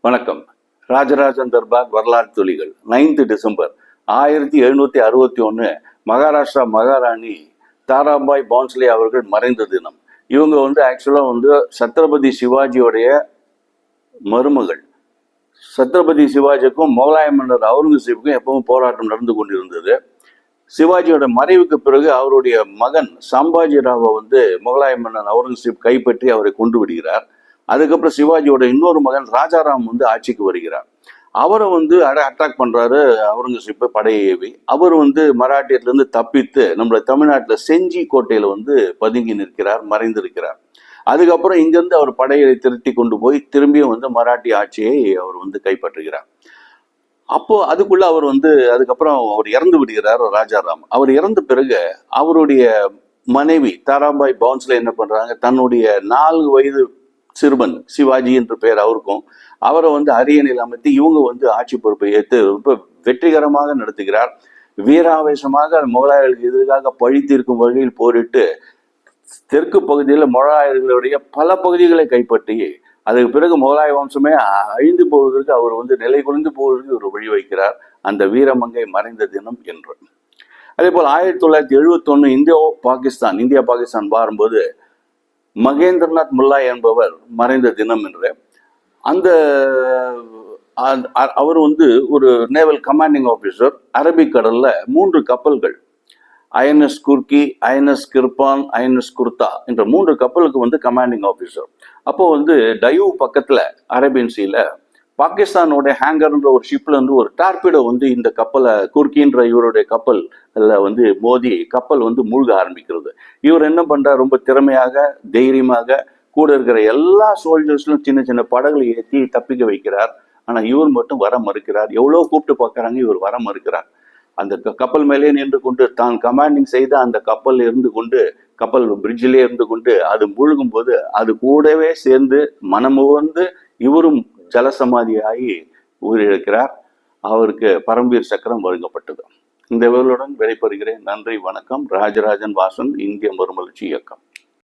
வணக்கம். ராஜராஜன் தர்பார் வரலாற்று துளிகள். 9th டிசம்பர் 1761 மகாராஷ்டிரா மகாராணி தாராபாய் பான்ஸ்லே அவர்கள் மறைந்த தினம். இவங்க ஆக்சுவலா சத்ரபதி சிவாஜியோடைய மருமகள். சத்ரபதி சிவாஜிக்கும் முகலாய மன்னர் அவுரங்கசீப்புக்கும் எப்பவும் போராட்டம் நடந்து கொண்டிருந்தது. சிவாஜியோட மறைவுக்கு பிறகு அவருடைய மகன் சம்பாஜி ராவை முகலாய மன்னர் அவுரங்கசீப் கைப்பற்றி அவரை கொண்டு விடுகிறார். அதுக்கப்புறம் சிவாஜியோட இன்னொரு மகன் ராஜாராம் ஆட்சிக்கு வருகிறார். அவரை அட்டாக் பண்றாரு அவுரங்கசீப்பை படையேவி. அவர் மராட்டியத்திலிருந்து தப்பித்து நம்மள தமிழ்நாட்டில் செஞ்சி கோட்டையில பதுங்கி நிற்கிறார், மறைந்திருக்கிறார். அதுக்கப்புறம் இங்கிருந்து அவர் படையை திரட்டி கொண்டு போய் திரும்பியும் மராட்டிய ஆட்சியை அவர் கைப்பற்றுகிறார். அப்போ அதுக்குள்ள அவர் அதுக்கப்புறம் அவர் இறந்து விடுகிறார் ராஜாராம். அவர் இறந்த பிறகு அவருடைய மனைவி தாராபாய் பான்ஸ்லே என்ன பண்றாங்க, தன்னுடைய 4 வயது சிறுவன் சிவாஜி என்று பெயர் அவருக்கும், அவரை அரியணையில் அமைத்து இவங்க ஆட்சி பொறுப்பை ஏற்று ரொம்ப வெற்றிகரமாக நடத்துகிறார். வீராவேசமாக முகலாயர்களுக்கு எதிராக பழி தீர்க்கும் வகையில் போரிட்டு தெற்கு பகுதியில் முகலாயர்களுடைய பல பகுதிகளை கைப்பற்றி அதுக்கு பிறகு முகலாய வம்சமே அழிந்து போவதற்கு அவர் நிலை குலைந்து போவதற்கு ஒரு வழி வைக்கிறார். அந்த வீரமங்கை மறைந்த தினம் என்று. அதே போல் 1971 இந்தியா பாகிஸ்தான் வரும்போது மகேந்திரநாத் முல்லா என்பவர் மறைந்த தினம் என்று. அந்த அவர் ஒரு நேவல் கமாண்டிங் ஆஃபீஸர். அரபிக் கடல்ல 3 கப்பல்கள், INS குர்கி, INS Kirpan, INS kurta என்ற 3 கப்பலுக்கு கமாண்டிங் ஆஃபீஸர். அப்போ டயூ பக்கத்துல அரேபியன் சீல பாகிஸ்தானோட ஹேங்கர்ன்ற ஒரு ஷிப்ல ஒரு டார்பிடோ இந்த கப்பலை, குர்கின்ற இவருடைய கப்பல்ல மோதி கப்பல் மூழ்க ஆரம்பிக்கிறது. இவர் என்ன பண்றார், ரொம்ப திறமையாக தைரியமாக கூட இருக்கிற எல்லா சோல்ஜர்ஸ்லும் சின்ன சின்ன படகுகளை ஏற்றி தப்பிக்க வைக்கிறார். ஆனா இவர் மட்டும் வர மறுக்கிறார். எவ்வளவு கூப்பிட்டு பார்க்கறாங்க, இவர் வர மறுக்கிறார். அந்த கப்பல் மேலே நின்று கொண்டு தான் கமாண்டிங் செய்த அந்த கப்பல் இருந்து கொண்டு, கப்பல் பிரிட்ஜிலே இருந்து கொண்டு அது மூழ்கும் போது அது கூடவே சேர்ந்து மனமுவந்து இவரும் ஜலசமாதியாகி உயிரிழக்கிறார். அவருக்கு பரம்வீர் சக்கரம் வழங்கப்பட்டது. இந்த விவரங்களுடன் விடைபெறுகிறேன். நன்றி, வணக்கம். ராஜராஜன் வாசன், இந்திய மறுமலர்ச்சி இயக்கம்.